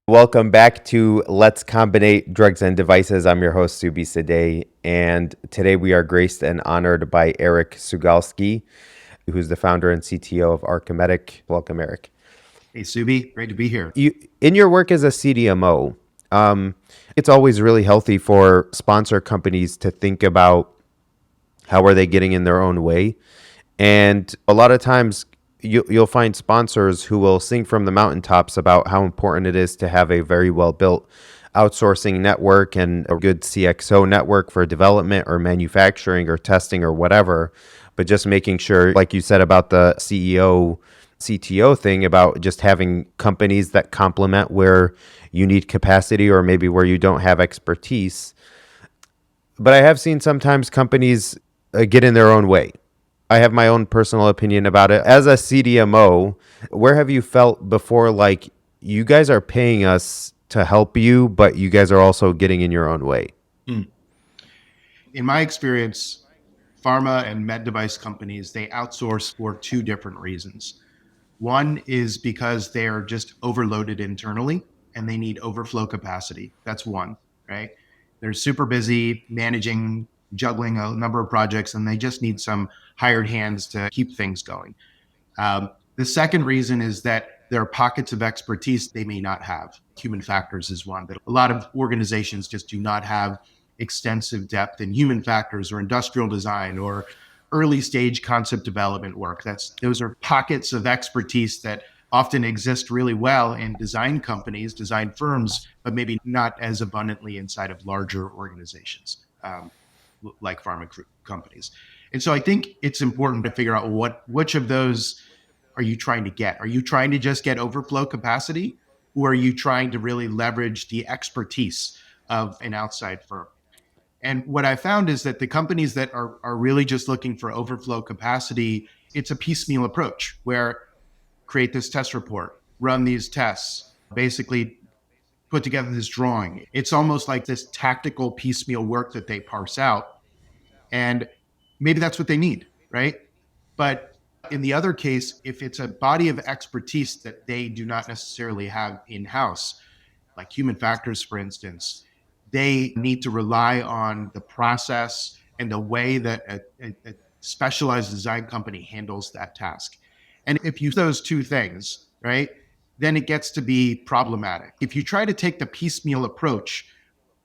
Welcome back to Let's Combinate Drugs and Devices. I'm your host, Subi Sadeh, and today we are graced and honored by Eric Sugalski, who's the founder and CTO of Archimedic. Welcome, Eric. Hey, Subi, great to be here. In your work as a CDMO, it's always really healthy for sponsor companies to think about how are they getting in their own way. And a lot of times you'll find sponsors who will sing from the mountaintops about how important it is to have a very well built outsourcing network and a good CXO network for development or manufacturing or testing or whatever. But just making sure, like you said about the CEO, CTO thing, about just having companies that complement where you need capacity or maybe where you don't have expertise. But I have seen sometimes companies get in their own way. I have my own personal opinion about it. As a CDMO, where have you felt before like you guys are paying us to help you, but you guys are also getting in your own way? Hmm. In my experience, pharma and med device companies, they outsource for two different reasons. One is because they're just overloaded internally and they need overflow capacity. That's one, right? They're super busy managing, juggling a number of projects, and they just need some hired hands to keep things going. The second reason is that there are pockets of expertise they may not have. Human factors is one that a lot of organizations just do not have extensive depth in human factors or industrial design or early stage concept development work. Those are pockets of expertise that often exist really well in design companies, design firms, but maybe not as abundantly inside of larger organizations like pharma companies. And so I think it's important to figure out which of those are you trying to get? Are you trying to just get overflow capacity, or are you trying to really leverage the expertise of an outside firm? And what I found is that the companies that are really just looking for overflow capacity, it's a piecemeal approach where create this test report, run these tests, basically put together this drawing. It's almost like this tactical piecemeal work that they parse out. And maybe that's what they need, right? But in the other case, if it's a body of expertise that they do not necessarily have in-house, like human factors, for instance, they need to rely on the process and the way that a specialized design company handles that task. And if you those two things, right, then it gets to be problematic. If you try to take the piecemeal approach,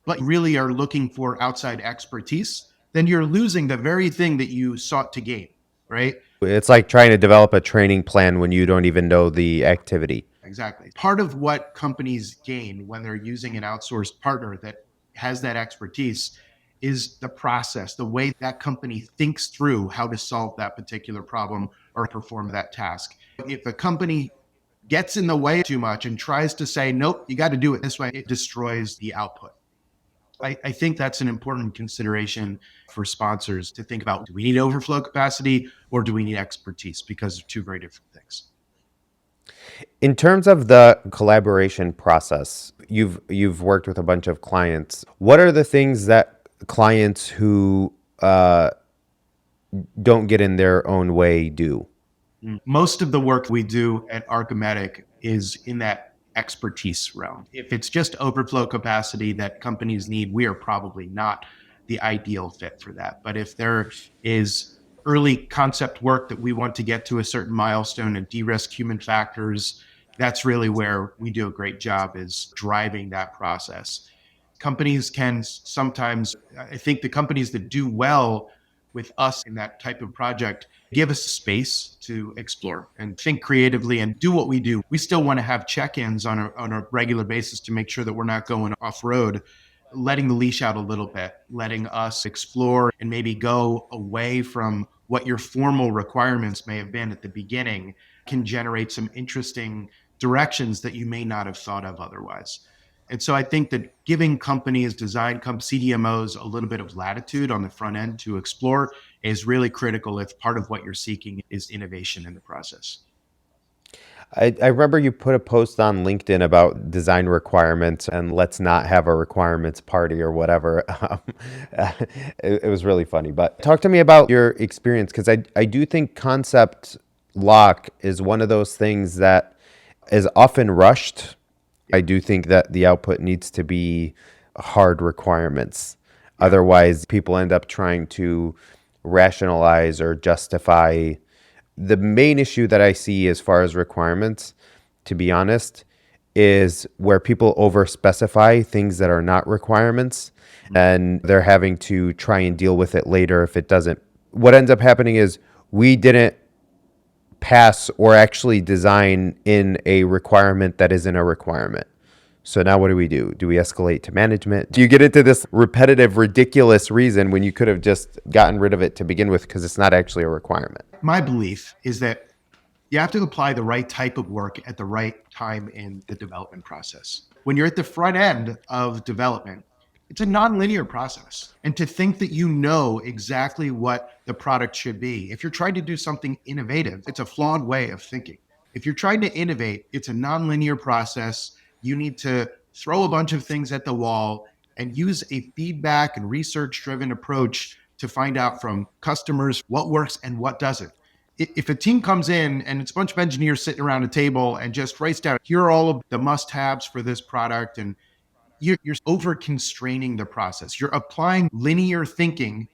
but really are looking for outside expertise, then you're losing the very thing that you sought to gain, right? It's like trying to develop a training plan when you don't even know the activity. Exactly. Part of what companies gain when they're using an outsourced partner that has that expertise is the process, the way that company thinks through how to solve that particular problem or perform that task. If a company gets in the way too much and tries to say, nope, you got to do it this way, it destroys the output. I think that's an important consideration for sponsors to think about. Do we need overflow capacity or do we need expertise? Because they're two very different things. In terms of the collaboration process, you've worked with a bunch of clients. What are the things that clients who don't get in their own way do? Most of the work we do at Archimedic is in that expertise realm. If it's just overflow capacity that companies need, we are probably not the ideal fit for that. But if there is early concept work that we want to get to a certain milestone and de-risk human factors, that's really where we do a great job, is driving that process. Companies can sometimes, I think the companies that do well with us in that type of project give us space to explore and think creatively and do what we do. We still want to have check-ins on a regular basis to make sure that we're not going off road, letting the leash out a little bit, letting us explore and maybe go away from what your formal requirements may have been at the beginning can generate some interesting directions that you may not have thought of otherwise. And so I think that giving companies, CDMOs, a little bit of latitude on the front end to explore is really critical if part of what you're seeking is innovation in the process. I remember you put a post on LinkedIn about design requirements and let's not have a requirements party or whatever. It was really funny. But talk to me about your experience, because I do think concept lock is one of those things that is often rushed I do think that the output needs to be hard requirements. Yeah. Otherwise, people end up trying to rationalize or justify. The main issue that I see as far as requirements, to be honest, is where people over specify things that are not requirements and they're having to try and deal with it later if it doesn't. What ends up happening is we didn't pass or actually design in a requirement that isn't a requirement. So now what do we do? Do we escalate to management? Do you get into this repetitive, ridiculous reason when you could have just gotten rid of it to begin with because it's not actually a requirement? My belief is that you have to apply the right type of work at the right time in the development process. When you're at the front end of development, it's a nonlinear process. And to think that you know exactly what the product should be, if you're trying to do something innovative, it's a flawed way of thinking. If you're trying to innovate, it's a nonlinear process. You need to throw a bunch of things at the wall and use a feedback and research driven approach to find out from customers what works and what doesn't. If a team comes in and it's a bunch of engineers sitting around a table and just writes down, here are all of the must haves for this product, and you're over constraining the process. You're applying linear thinking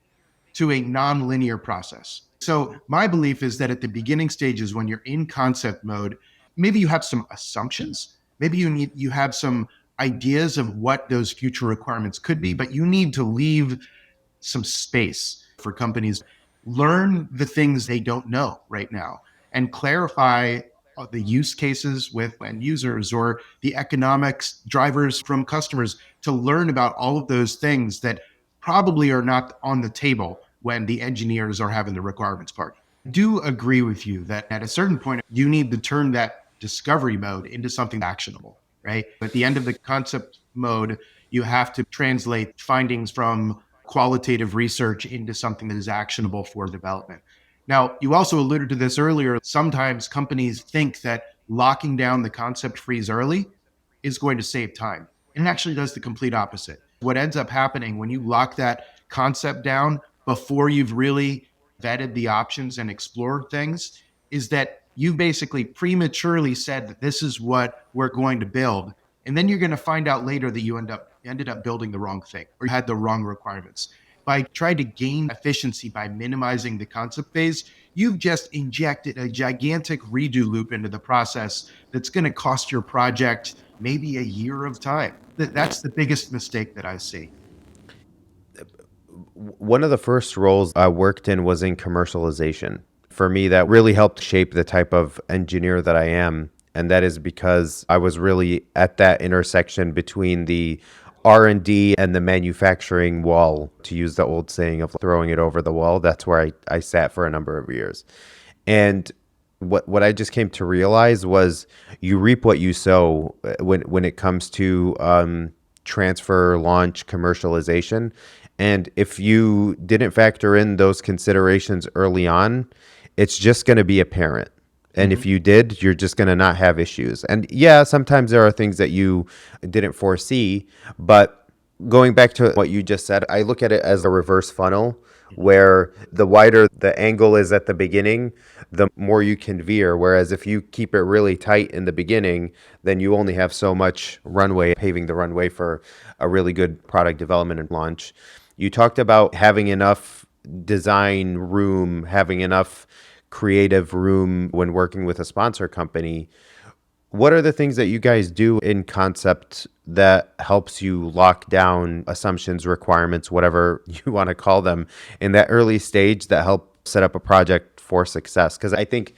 to a non-linear process. So my belief is that at the beginning stages, when you're in concept mode, maybe you have some assumptions. Maybe you have some ideas of what those future requirements could be, but you need to leave some space for companies learn the things they don't know right now and clarify the use cases with end users or the economics drivers from customers to learn about all of those things that probably are not on the table when the engineers are having the requirements part. I do agree with you that at a certain point, you need to turn that discovery mode into something actionable, right? At the end of the concept mode, you have to translate findings from qualitative research into something that is actionable for development. Now, you also alluded to this earlier. Sometimes companies think that locking down the concept freeze early is going to save time. And it actually does the complete opposite. What ends up happening when you lock that concept down before you've really vetted the options and explored things is that you basically prematurely said that this is what we're going to build. And then you're going to find out later that you ended up building the wrong thing or you had the wrong requirements. By trying to gain efficiency by minimizing the concept phase, you've just injected a gigantic redo loop into the process that's going to cost your project maybe a year of time. That's the biggest mistake that I see. One of the first roles I worked in was in commercialization. For me, that really helped shape the type of engineer that I am. And that is because I was really at that intersection between the R&D and the manufacturing wall, to use the old saying of throwing it over the wall. That's where I sat for a number of years. And what I just came to realize was you reap what you sow when it comes to transfer, launch, commercialization. And if you didn't factor in those considerations early on, it's just going to be apparent. And if Mm-hmm. you did, you're just going to not have issues. And yeah, sometimes there are things that you didn't foresee. But going back to what you just said, I look at it as a reverse funnel where the wider the angle is at the beginning, the more you can veer. Whereas if you keep it really tight in the beginning, then you only have so much runway, paving the runway for a really good product development and launch. You talked about having enough design room, having enough creative room when working with a sponsor company. What are the things that you guys do in concept that helps you lock down assumptions, requirements, whatever you want to call them, in that early stage that help set up a project for success? Because I think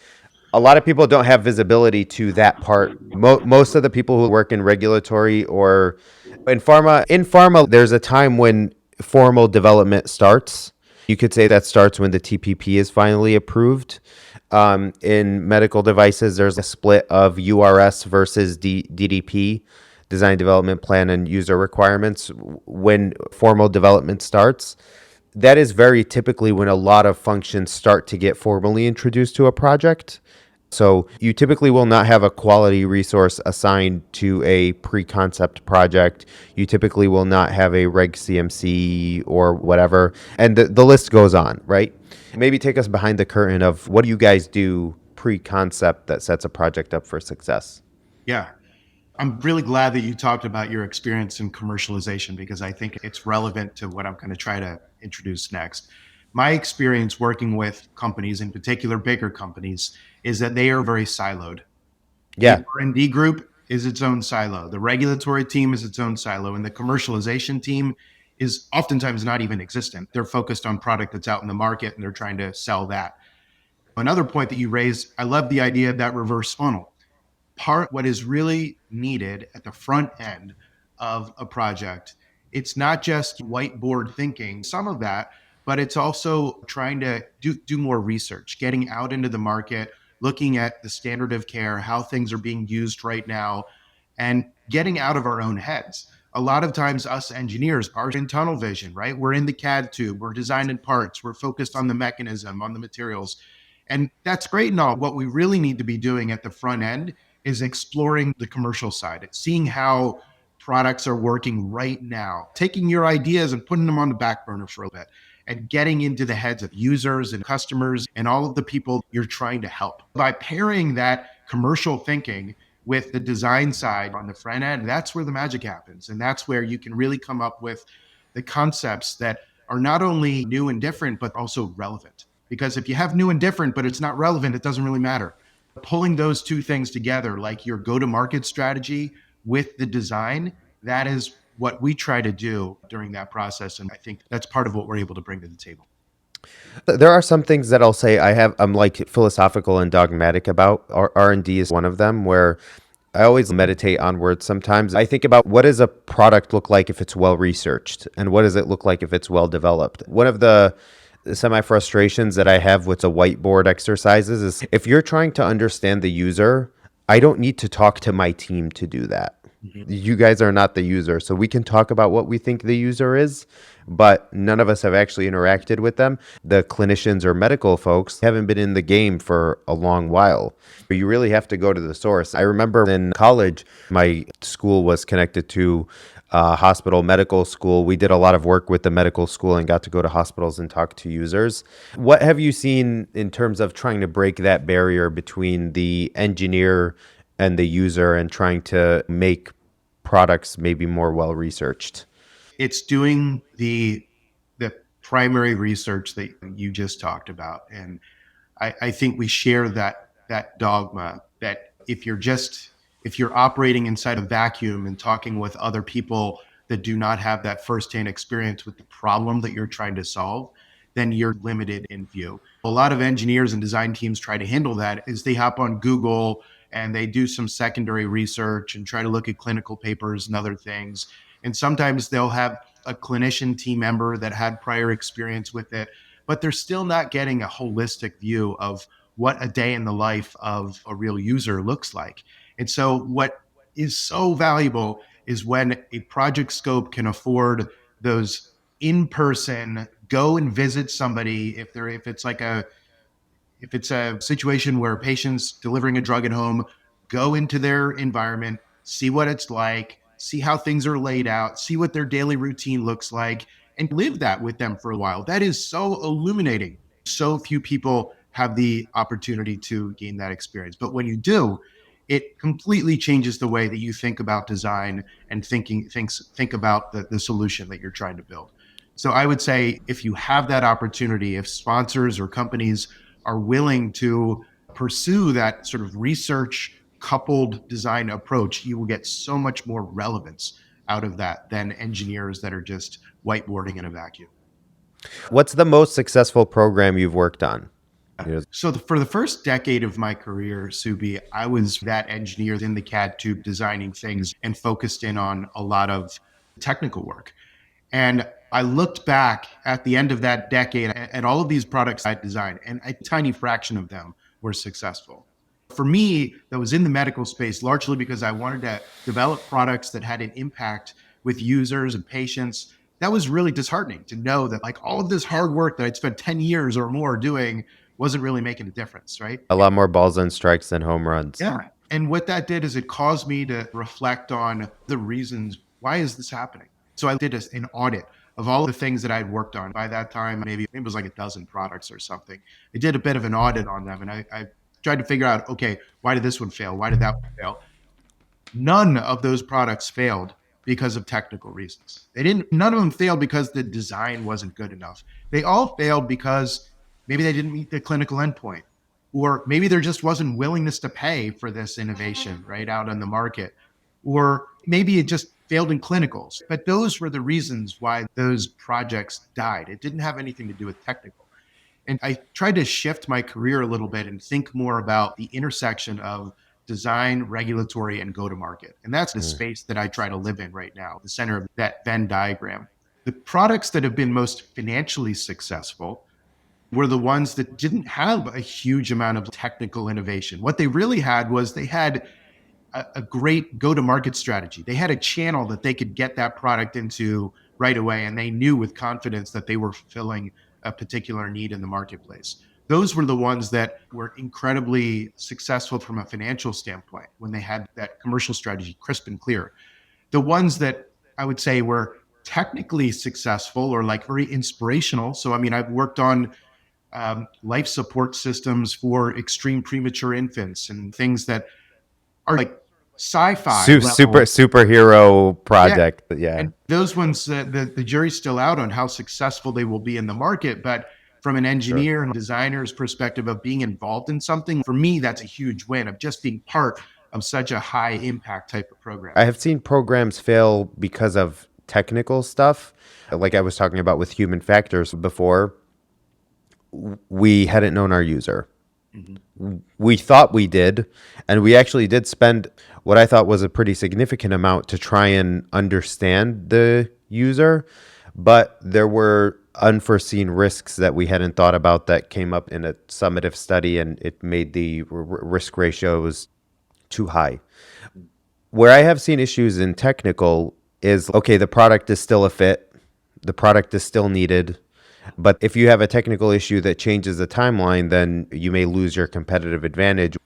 a lot of people don't have visibility to that part. Most of the people who work in regulatory or in pharma, there's a time when formal development starts. You could say that starts when the TPP is finally approved. In medical devices, there's a split of URS versus DDP, design development plan and user requirements. When formal development starts, that is very typically when a lot of functions start to get formally introduced to a project. So you typically will not have a quality resource assigned to a pre-concept project. You typically will not have a reg CMC or whatever. And the list goes on, right? Maybe take us behind the curtain of what do you guys do pre-concept that sets a project up for success? Yeah. I'm really glad that you talked about your experience in commercialization because I think it's relevant to what I'm going to try to introduce next. My experience working with companies, in particular bigger companies, is that they are very siloed. The Yeah. R&D group is its own silo. The regulatory team is its own silo, and the commercialization team is oftentimes not even existent. They're focused on product that's out in the market and they're trying to sell that. Another point that you raised, I love the idea of that reverse funnel. Part what is really needed at the front end of a project, it's not just whiteboard thinking, some of that, but it's also trying to do more research, getting out into the market, looking at the standard of care, how things are being used right now, and getting out of our own heads. A lot of times us engineers are in tunnel vision, right? We're in the CAD tube, we're designing parts, we're focused on the mechanism, on the materials, and that's great and all. What we really need to be doing at the front end is exploring the commercial side, seeing how products are working right now, taking your ideas and putting them on the back burner for a bit, and getting into the heads of users and customers and all of the people you're trying to help. By pairing that commercial thinking with the design side on the front end, that's where the magic happens. And that's where you can really come up with the concepts that are not only new and different, but also relevant. Because if you have new and different, but it's not relevant, it doesn't really matter. Pulling those two things together, like your go to market strategy with the design, that is what we try to do during that process. And I think that's part of what we're able to bring to the table. There are some things that I'll say I'm like philosophical and dogmatic about. R&D is one of them where I always meditate on words sometimes. I think about what does a product look like if it's well researched and what does it look like if it's well developed. One of the semi frustrations that I have with the whiteboard exercises is if you're trying to understand the user, I don't need to talk to my team to do that. Mhm. You guys are not the user. So we can talk about what we think the user is, but none of us have actually interacted with them. The clinicians or medical folks haven't been in the game for a long while. But you really have to go to the source. I remember in college, my school was connected to hospital medical school. We did a lot of work with the medical school and got to go to hospitals and talk to users. What have you seen in terms of trying to break that barrier between the engineer and the user and trying to make products maybe more well researched? It's doing the primary research that you just talked about. And I think we share that dogma that if you're operating inside a vacuum and talking with other people that do not have that firsthand experience with the problem that you're trying to solve, then you're limited in view. A lot of engineers and design teams try to handle that is they hop on Google and they do some secondary research and try to look at clinical papers and other things. And sometimes they'll have a clinician team member that had prior experience with it, but they're still not getting a holistic view of what a day in the life of a real user looks like. And so, what is so valuable is when a project scope can afford those in-person go and visit somebody if it's a situation where patients delivering a drug at home, go into their environment, see what it's like, see how things are laid out, see what their daily routine looks like, and live that with them for a while. That is so illuminating. So few people have the opportunity to gain that experience. But when you do, it completely changes the way that you think about design and think about the solution that you're trying to build. So I would say if you have that opportunity, if sponsors or companies are willing to pursue that sort of research coupled design approach, you will get so much more relevance out of that than engineers that are just whiteboarding in a vacuum. What's the most successful program you've worked on? You know, So for the first decade of my career, Subi, I was that engineer in the CAD tube designing things and focused in on a lot of technical work. And I looked back at the end of that decade at all of these products I designed, and a tiny fraction of them were successful. For me, that was in the medical space, largely because I wanted to develop products that had an impact with users and patients. That was really disheartening to know that like all of this hard work that I'd spent 10 years or more doing wasn't really making a difference, right? a lot more balls and strikes than home runs. Yeah. And what that did is it caused me to reflect on the reasons why is this happening. So I did an audit of all the things that I'd worked on. By that time, maybe it was like a dozen products or something. I did a bit of an audit on them and I tried to figure out, okay, why did this one fail? Why did that one fail? None of those products failed because of technical reasons. None of them failed because the design wasn't good enough. They all failed because maybe they didn't meet the clinical endpoint, or maybe there just wasn't willingness to pay for this innovation right out on the market, or maybe it just failed in clinicals. But those were the reasons why those projects died. It didn't have anything to do with technical. And I tried to shift my career a little bit and think more about the intersection of design, regulatory, and go to market. And that's the Mm. space that I try to live in right now, the center of that Venn diagram. The products that have been most financially successful were the ones that didn't have a huge amount of technical innovation. What they really had was they had a great go to market strategy. They had a channel that they could get that product into right away, and they knew with confidence that they were fulfilling a particular need in the marketplace. Those were the ones that were incredibly successful from a financial standpoint when they had that commercial strategy crisp and clear. The ones that I would say were technically successful or like very inspirational. So, I mean, I've worked on life support systems for extreme premature infants and things that are like sci-fi level. Superhero Yeah. project. Yeah, And those ones, the jury's still out on how successful they will be in the market. But from an sure. engineer and designer's perspective of being involved in something, for me, that's a huge win of just being part of such a high impact type of program. I have seen programs fail because of technical stuff. Like I was talking about with human factors before, we hadn't known our user. Mhm. We thought we did, and we actually did spend what I thought was a pretty significant amount to try and understand the user, but there were unforeseen risks that we hadn't thought about that came up in a summative study, and it made the risk ratios too high. Where I have seen issues in technical is okay, the product is still a fit, the product is still needed, but if you have a technical issue that changes the timeline, then you may lose your competitive advantage.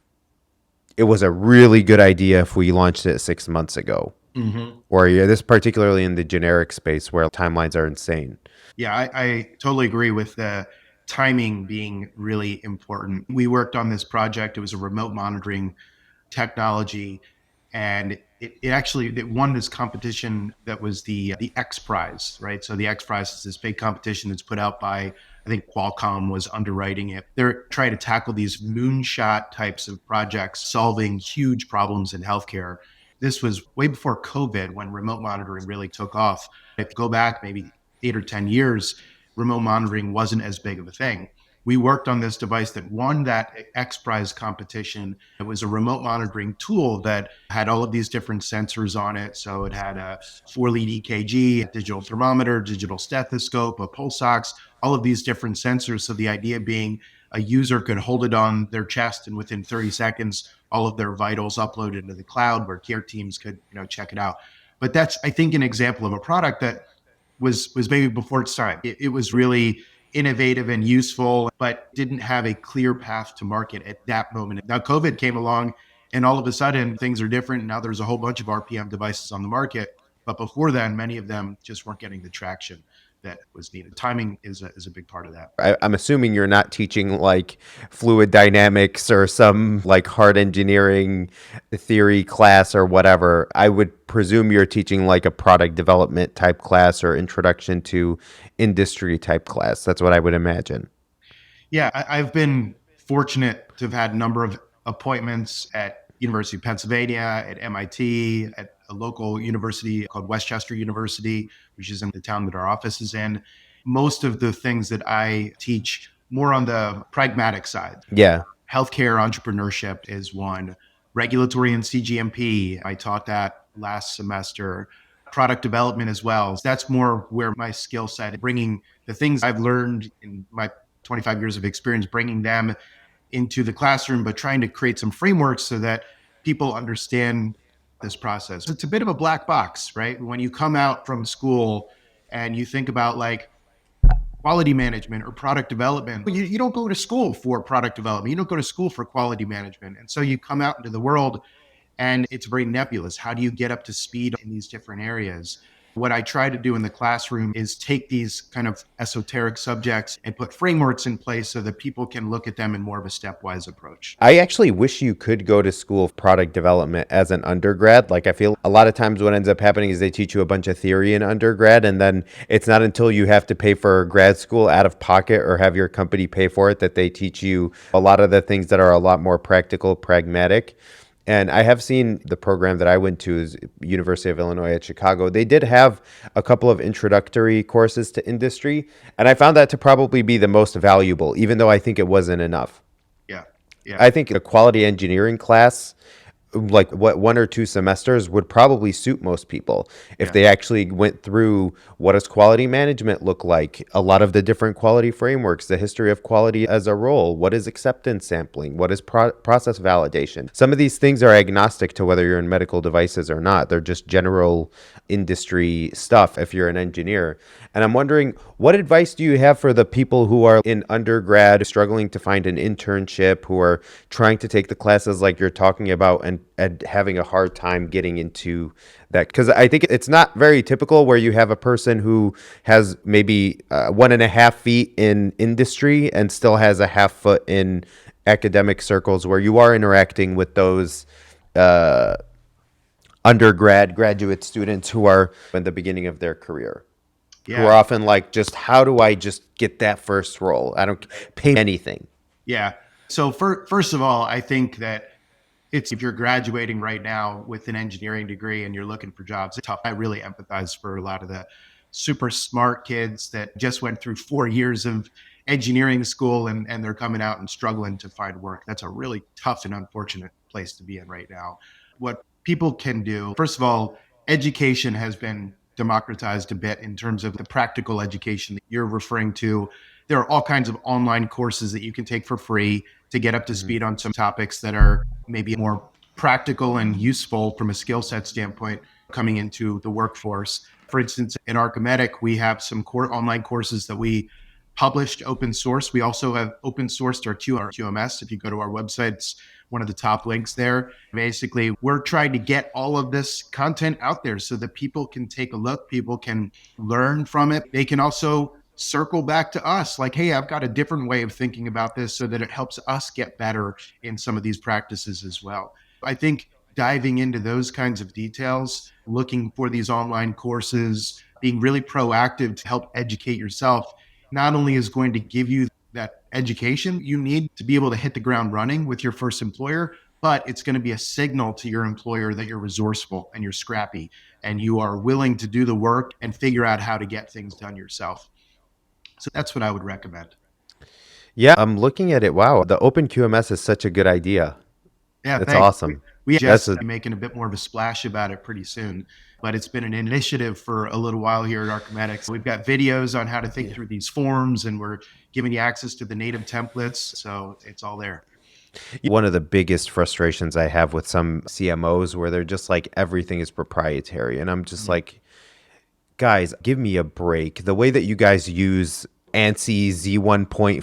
It was a really good idea if we launched it 6 months ago. Mhm. Or yeah, this particularly in the generic space where timelines are insane. Yeah, I totally agree with the timing being really important. We worked on this project. It was a remote monitoring technology, and it actually it won this competition that was the X Prize, right? So the X Prize is this big competition that's put out by, I think Qualcomm was underwriting it. They're trying to tackle these moonshot types of projects, solving huge problems in healthcare. This was way before COVID when remote monitoring really took off. If you go back maybe 8 or 10 years, remote monitoring wasn't as big of a thing. We worked on this device that won that X Prize competition. It was a remote monitoring tool that had all of these different sensors on it. So it had a 4-lead EKG, a digital thermometer, digital stethoscope, a pulse ox, all of these different sensors. So the idea being a user could hold it on their chest and within 30 seconds, all of their vitals uploaded into the cloud where care teams could, check it out. But that's, I think, an example of a product that was maybe before its time. It was really innovative and useful, but didn't have a clear path to market at that moment. Now COVID came along, and all of a sudden things are different. Now there's a whole bunch of RPM devices on the market, but before then, many of them just weren't getting the traction that was needed. Timing is a big part of that. I'm assuming you're not teaching like fluid dynamics or some like hard engineering theory class or whatever. I would presume you're teaching like a product development type class or introduction to industry type class. That's what I would imagine. Yeah, I've been fortunate to have had a number of appointments at University of Pennsylvania, at MIT, at a local university called Westchester University, which is in the town that our office is in. Most of the things that I teach more on the pragmatic side. Yeah. Healthcare entrepreneurship is one. Regulatory and CGMP, I taught that last semester. Product development as well. That's more where my skill set, bringing the things I've learned in my 25 years of experience, bringing them into the classroom, but trying to create some frameworks so that people understand this process. It's a bit of a black box, right? When you come out from school and you think about like quality management or product development, you don't go to school for product development. You don't go to school for quality management. And so you come out into the world and it's very nebulous. How do you get up to speed in these different areas? What I try to do in the classroom is take these kind of esoteric subjects and put frameworks in place so that people can look at them in more of a stepwise approach. I actually wish you could go to school of product development as an undergrad. Like, I feel a lot of times what ends up happening is they teach you a bunch of theory in undergrad, and then it's not until you have to pay for grad school out of pocket or have your company pay for it that they teach you a lot of the things that are a lot more practical, pragmatic. And I have seen the program that I went to is University of Illinois at Chicago. They did have a couple of introductory courses to industry, and I found that to probably be the most valuable, even though I think it wasn't enough. Yeah. Yeah. I think a quality engineering class, like what 1 or 2 semesters, would probably suit most people if Yeah. they actually went through what does quality management look like, a lot of the different quality frameworks, the history of quality as a role, what is acceptance sampling, what is process validation. Some of these things are agnostic to whether you're in medical devices or not. They're just general industry stuff if you're an engineer. And I'm wondering, what advice do you have for the people who are in undergrad struggling to find an internship, who are trying to take the classes like you're talking about, and having a hard time getting into that? Because I think it's not very typical where you have a person who has maybe 1.5 feet in industry and still has a half foot in academic circles, where you are interacting with those uh, graduate students who are in the beginning of their career, who are Yeah. often like, just how do I just get that first role? I don't pay anything. Yeah. So first of all, I think that it's if you're graduating right now with an engineering degree and you're looking for jobs, it's tough. I really empathize for a lot of the super smart kids that just went through 4 years of engineering school and they're coming out and struggling to find work. That's a really tough and unfortunate place to be in right now. What people can do, first of all, education has been democratized a bit in terms of the practical education that you're referring to. There are all kinds of online courses that you can take for free to get up to Mhm. speed on some topics that are maybe more practical and useful from a skill set standpoint coming into the workforce. For instance, in Archimedic, we have some online courses that we published open source. We also have open sourced our QMS. If you go to our website, it's one of the top links there. Basically, we're trying to get all of this content out there so that people can take a look, people can learn from it. They can also circle back to us like, hey, I've got a different way of thinking about this so that it helps us get better in some of these practices as well. I think diving into those kinds of details, looking for these online courses, being really proactive to help educate yourself, not only is going to give you that education you need to be able to hit the ground running with your first employer, but it's going to be a signal to your employer that you're resourceful and you're scrappy and you are willing to do the work and figure out how to get things done yourself. So that's what I would recommend. Yeah, I'm looking at it. Wow, the open QMS is such a good idea. Yeah, That's thanks. awesome. We That's just a be making a bit more of a splash about it pretty soon, but it's been an initiative for a little while here at Archimedics. We've got videos on how to think yeah. through these forms, and we're giving you access to the native templates, so it's all there. One of the biggest frustrations I have with some CMOs where they're just like, everything is proprietary, and I'm just Mm. like, guys, give me a break. The way that you guys use ANSI Z1.4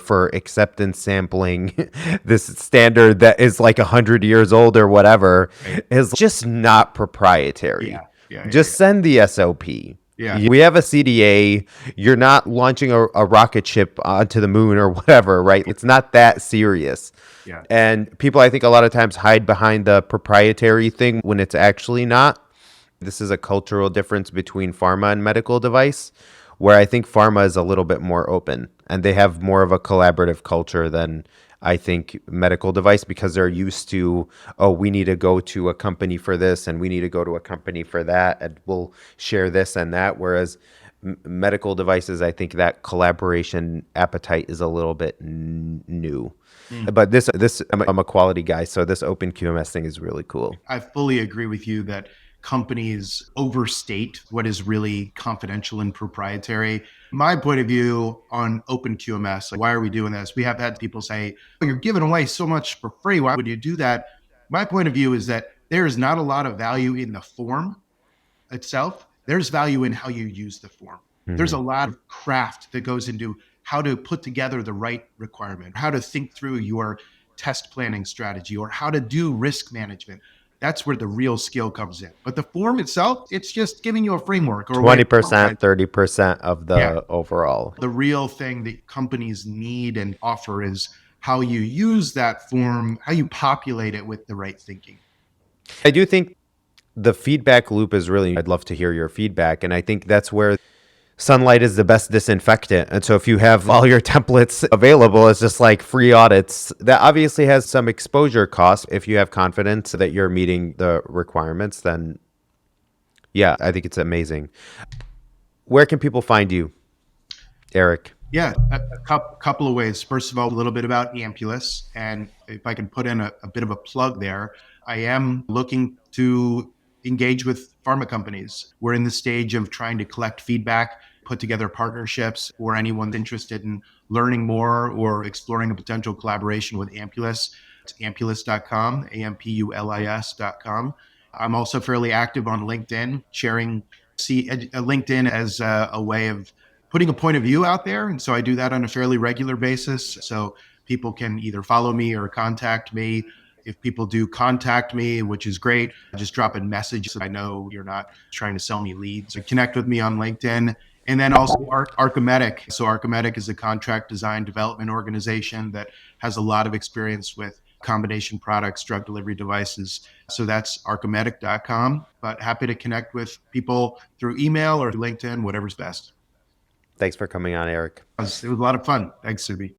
for acceptance sampling, this standard that is like 100 years old or whatever, Right. is just not proprietary. Yeah, yeah, yeah, Just send the SOP. yeah, We have a CDA. You're not launching a rocket ship onto the moon or whatever, right? It's not that serious. yeah, And people, I think, a lot of times hide behind the proprietary thing when it's actually not. This is a cultural difference between pharma and medical device, where I think pharma is a little bit more open and they have more of a collaborative culture than I think medical device, because they're used to, oh, we need to go to a company for this and we need to go to a company for that, and we'll share this and that. Whereas medical devices, I think that collaboration appetite is a little bit new. mm. But this I'm a quality guy, so this open QMS thing is really cool. I fully agree with you that companies overstate what is really confidential and proprietary. My point of view on open QMS, like, why are we doing this? We have had people say, oh, you're giving away so much for free. Why would you do that? My point of view is that there is not a lot of value in the form itself. There's value in how you use the form. There's a Hmm. lot of craft that goes into how to put together the right requirement, how to think through your test planning strategy, or how to do risk management. That's where the real skill comes in. But the form itself, it's just giving you a framework or a way to 20%, organize. 30% of Yeah. the overall. The real thing that companies need and offer is how you use that form, how you populate it with the right thinking. I do think the feedback loop is really, I'd love to hear your feedback. And I think that's where sunlight is the best disinfectant. And so if you have all your templates available, it's just like free audits. That obviously has some exposure costs. If you have confidence that you're meeting the requirements, then yeah, I think it's amazing. Where can people find you, Eric? Yeah, couple of ways. First of all, a little bit about Ampulus. And if I can put in a bit of a plug there, I am looking to engage with pharma companies. We're in the stage of trying to collect feedback, put together partnerships, or anyone interested in learning more or exploring a potential collaboration with Ampulus. It's ampulus.com, AMPULIS.com. I'm also fairly active on LinkedIn, sharing LinkedIn as a way of putting a point of view out there. And so I do that on a fairly regular basis. So people can either follow me or contact me. If people do contact me, which is great, just drop a message so I know you're not trying to sell me leads. So connect with me on LinkedIn. And then also Archimedic. So Archimedic is a contract design development organization that has a lot of experience with combination products, drug delivery devices. So that's archimedic.com. But happy to connect with people through email or LinkedIn, whatever's best. Thanks for coming on, Eric. It was a lot of fun. Thanks, Subi.